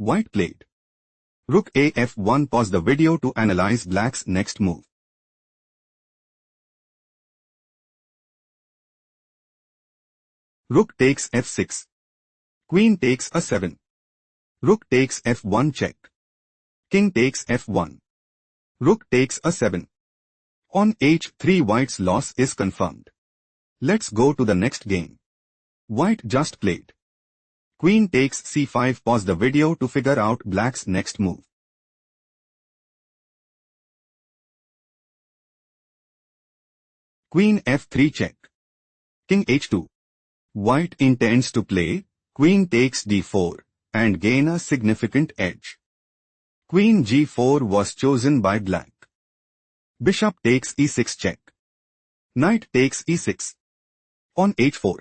White played. Rook a f1. Pause the video to analyze black's next move. Rook takes f6. Queen takes a7. Rook takes f1 check. King takes f1. Rook takes a7. On h3 white's loss is confirmed. Let's go to the next game. White just played. Queen takes c5. Pause the video to figure out black's next move. Queen f3 check. King h2. White intends to play queen takes d4 and gain a significant edge. Queen g4 was chosen by black. Bishop takes e6 check. Knight takes e6. On h4.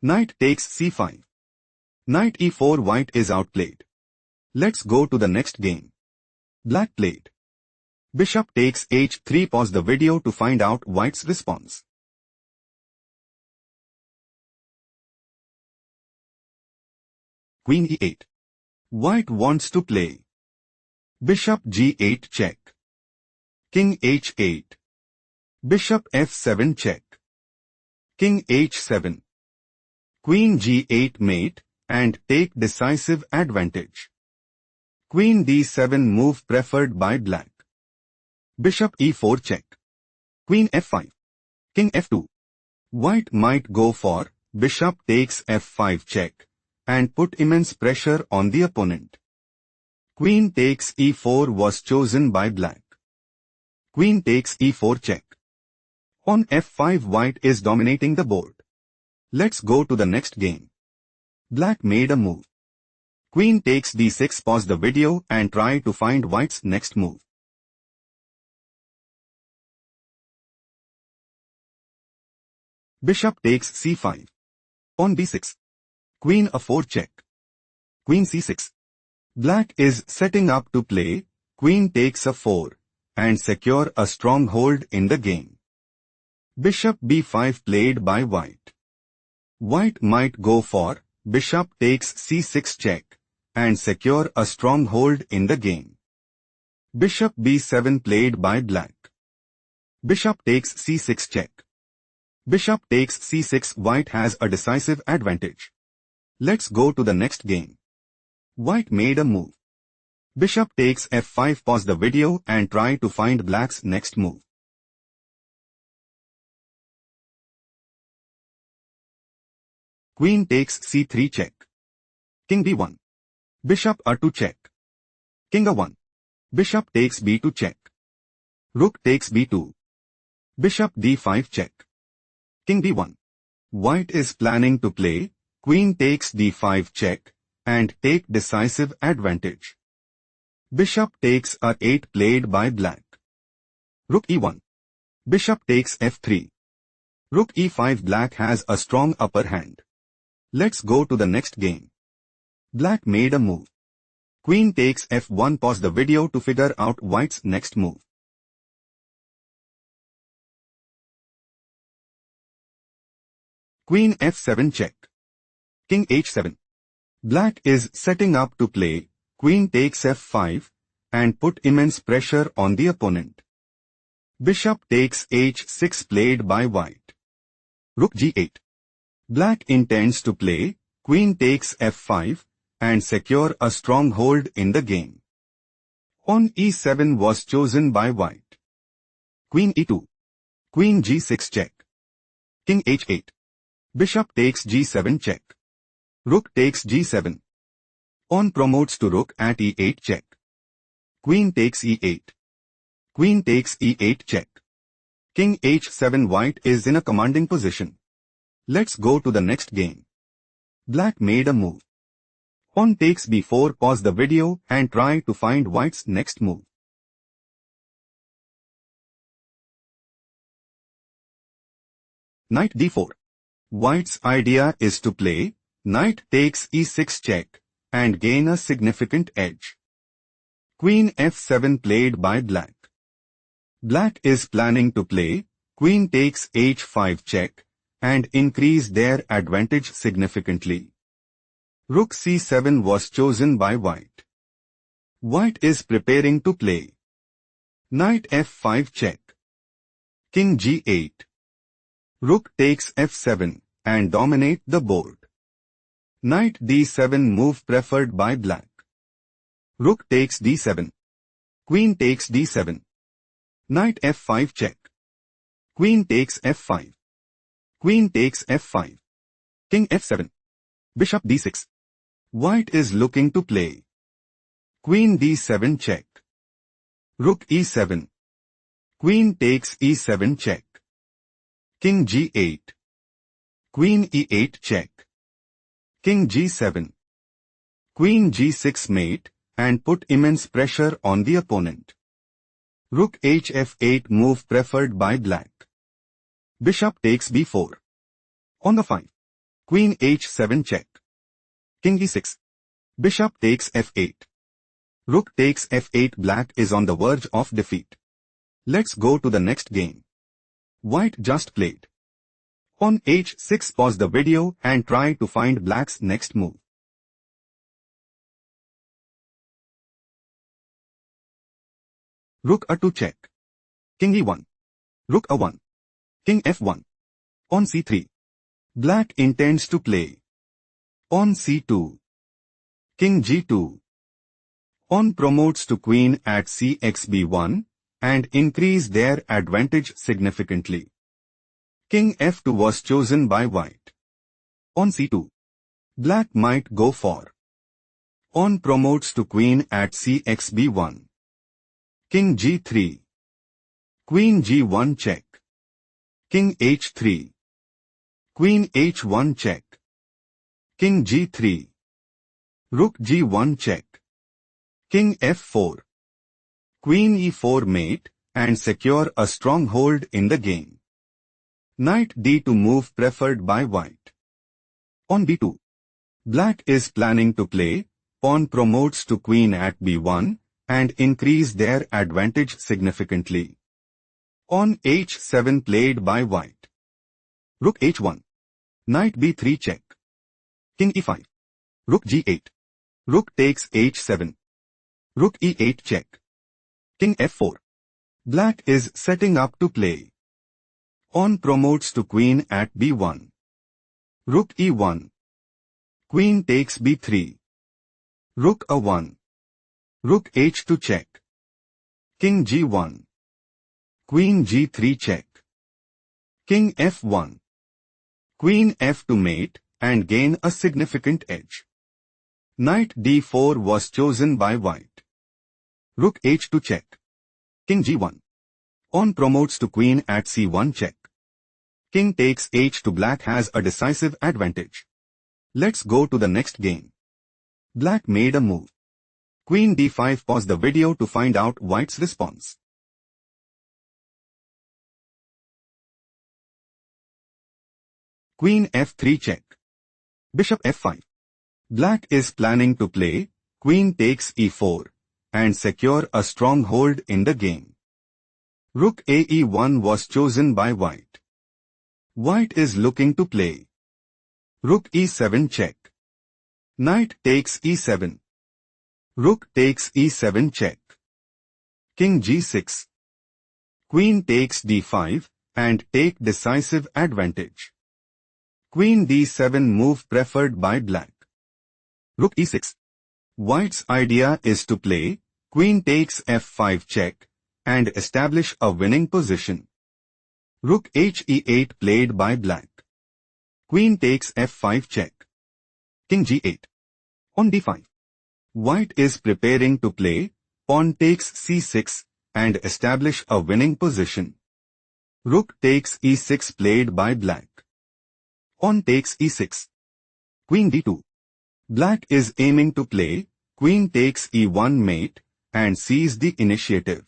Knight takes c5. Knight e4. White is outplayed. Let's go to the next game. Black played. Bishop takes h3. Pause the video to find out white's response. Queen e8. White wants to play. Bishop g8 check. King h8. Bishop f7 check. King h7. Queen g8 mate and take decisive advantage. Queen d7 move preferred by black. Bishop e4 check. Queen f5. King f2. White might go for bishop takes f5 check and put immense pressure on the opponent. Queen takes e4 was chosen by black. Queen takes e4 check. On f5 white is dominating the board. Let's go to the next game. Black made a move. Queen takes d6. Pause the video and try to find white's next move. Bishop takes c5. On b6. Queen a4 check. Queen c6. Black is setting up to play queen takes a4 and secure a stronghold in the game. Bishop b5 played by white. White might go for bishop takes c6 check and secure a stronghold in the game. Bishop b7 played by black. Bishop takes c6 check. Bishop takes c6. White has a decisive advantage. Let's go to the next game. White made a move. Bishop takes f5. Pause the video and try to find black's next move. Queen takes c3 check. King b1. Bishop a2 check. King a1. Bishop takes b2 check. Rook takes b2. Bishop d5 check. King b1. White is planning to play queen takes d5 check and take decisive advantage. Bishop takes a8 played by black. Rook e1. Bishop takes f3. Rook e5. Black has a strong upper hand. Let's go to the next game. Black made a move. Queen takes f1. Pause the video to figure out white's next move. Queen f7 check. King h7. Black is setting up to play queen takes f5 and put immense pressure on the opponent. Bishop takes h6 played by white. Rook g8. Black intends to play queen takes f5 and secure a stronghold in the game. Pawn e7 was chosen by white. Queen e2. Queen g6 check. King h8. Bishop takes g7 check. Rook takes g7. Pawn promotes to rook at e8 check. Queen takes e8. Queen takes e8 check. King h7. White is in a commanding position. Let's go to the next game. Black made a move. Pawn takes b4. Pause the video and try to find white's next move. Knight d4. White's idea is to play knight takes e6 check and gain a significant edge. Queen f7 played by black. Black is planning to play queen takes h5 check and increase their advantage significantly. Rook c7 was chosen by white. White is preparing to play. Knight f5 check. King g8. Rook takes f7 and dominate the board. Knight d7 move preferred by black. Rook takes d7. Queen takes d7. Knight f5 check. Queen takes f5. Queen takes f5. King f7. Bishop d6. White is looking to play. Queen d7 check. Rook e7. Queen takes e7 check. King g8. Queen e8 check. King g7. Queen g6 mate and put immense pressure on the opponent. Rook hf8 move preferred by black. Bishop takes b4. On the 5. Queen h7 check. King e6. Bishop takes f8. Rook takes f8. Black is on the verge of defeat. Let's go to the next game. White just played. On h6, pause the video and try to find black's next move. Rook a2 check. King e1. Rook a1. King f1. On c3. Black intends to play. On c2. King g2. On promotes to queen at cxb1 and increase their advantage significantly. King f2 was chosen by white. On c2. Black might go for. On promotes to queen at cxb1. King g3. Queen g1 check. King h3. Queen h1 check. King g3. Rook g1 check. King f4. Queen e4 mate and secure a stronghold in the game. Knight d2 move preferred by white. On b2. Black is planning to play. Pawn promotes to queen at b1 and increase their advantage significantly. On h7 played by white. Rook h1. Knight b3 check. King e5. Rook g8. Rook takes h7. Rook e8 check. King f4. Black is setting up to play. On promotes to queen at b1. Rook e1. Queen takes b3. Rook a1. Rook h2 check. King g1. Queen g3 check. King f1. Queen f2 mate and gain a significant edge. Knight d4 was chosen by white. Rook h2 check. King g1. On promotes to queen at c1 check. King takes h2. Black has a decisive advantage. Let's go to the next game. Black made a move. Queen d5. Pause the video to find out white's response. Queen f3 check. Bishop f5. Black is planning to play. Queen takes e4 and secure a stronghold in the game. Rook ae1 was chosen by white. White is looking to play. Rook e7 check. Knight takes e7. Rook takes e7 check. King g6. Queen takes d5 and take decisive advantage. Queen d7 move preferred by black. Rook e6. White's idea is to play. Queen takes f5 check and establish a winning position. Rook he8 played by black. Queen takes f5 check. King g8. On d5. White is preparing to play. Pawn takes c6 and establish a winning position. Rook takes e6 played by black. Pawn takes e6. Queen d2. Black is aiming to play. Queen takes e1 mate and seize the initiative.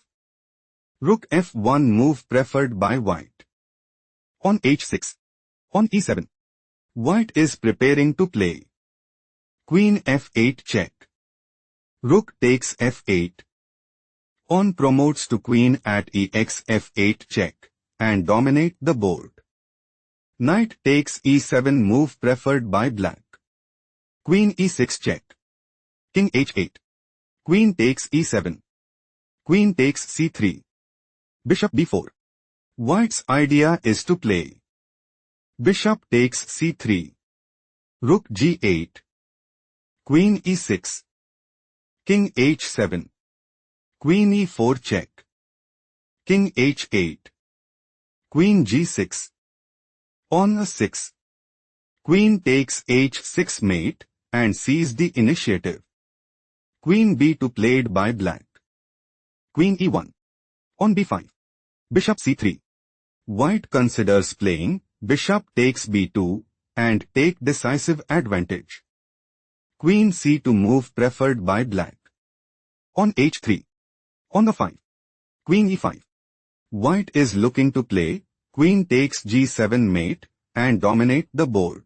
Rook f1 move preferred by white. On h6. On e7. White is preparing to play. Queen f8 check. Rook takes f8. Pawn promotes to queen at ex f8 check and dominate the board. Knight takes e7 move preferred by black. Queen e6 check. King h8. Queen takes e7. Queen takes c3. Bishop b4. White's idea is to play bishop takes c3. Rook g8. Queen e6. King h7. Queen e4 check. King h8. Queen g6. On a6. Queen takes h6 mate and sees the initiative. Queen b2 played by black. Queen e1. On b5. Bishop c3. White considers playing bishop takes b2 and take decisive advantage. Queen c2 move preferred by black. On h3. On the 5. Queen e5. White is looking to play queen takes g7 mate and dominate the board.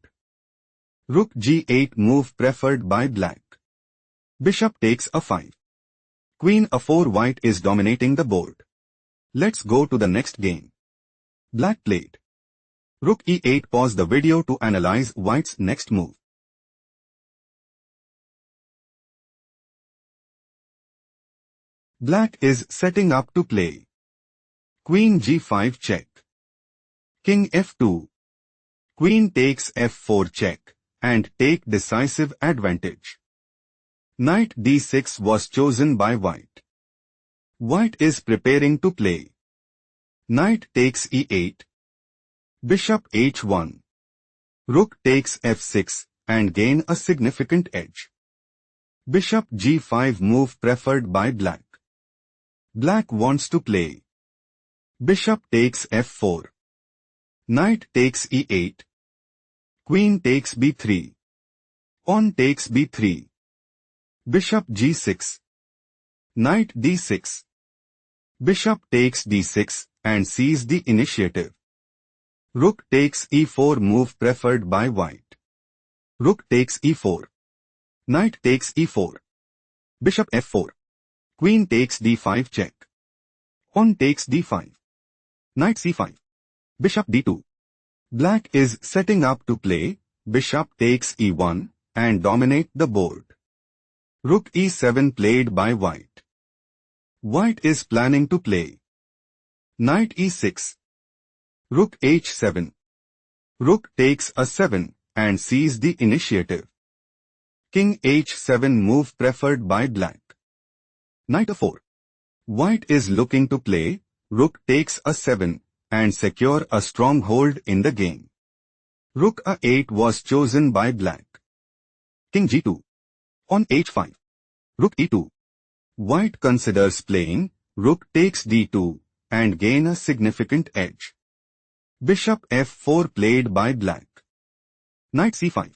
Rook g8 move preferred by black. Bishop takes a5. Queen a4. White is dominating the board. Let's go to the next game. Black played Rook e8. Pause the video to analyze White's next move. Black is setting up to play Queen g5 check. King f2. Queen takes f4 check and take decisive advantage. Knight d6 was chosen by White. White is preparing to play knight takes e8. Bishop h1. Rook takes f6 and gain a significant edge. Bishop g5 move preferred by black. Black wants to play bishop takes f4. Knight takes e8. Queen takes b3. Pawn takes b3. Bishop g6. Knight d6. Bishop takes d6 and sees the initiative. Rook takes e4 move preferred by White. Rook takes e4. Knight takes e4. Bishop f4. Queen takes d5 check. Pawn takes d5. Knight c5. Bishop d2. Black is setting up to play bishop takes e1 and dominate the board. Rook e7 played by White. White is planning to play knight e6. Rook h7. Rook takes a7 and sees the initiative. King h7 move preferred by black. Knight a4. White is looking to play rook takes a7 and secure a stronghold in the game. Rook a8 was chosen by black. King g2. On h5. Rook e2. White considers playing rook takes d2 and gain a significant edge. Bishop f4 played by black. Knight c5.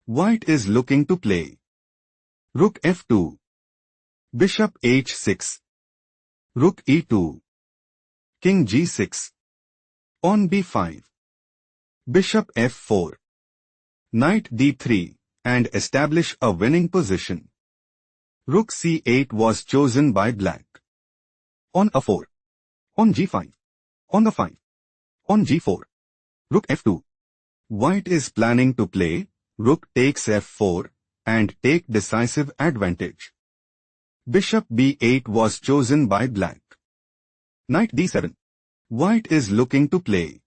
White is looking to play rook f2. Bishop h6. Rook e2. King g6. On b5. Bishop f4. Knight d3 and establish a winning position. Rook c8 was chosen by black. On a4. On g5. On the 5. On g4. Rook f2. White is planning to play rook takes f4 and take decisive advantage. Bishop b8 was chosen by black. Knight d7. White is looking to play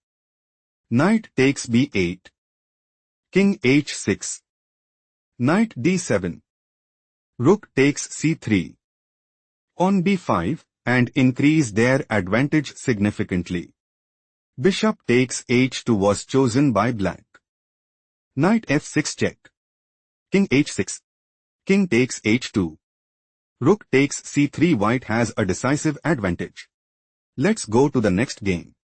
knight takes b8. King h6. Knight d7. Rook takes c3. On b5 and increase their advantage significantly. Bishop takes h2 was chosen by black. Knight f6 check. King h6. King takes h2. Rook takes c3. White has a decisive advantage. Let's go to the next game.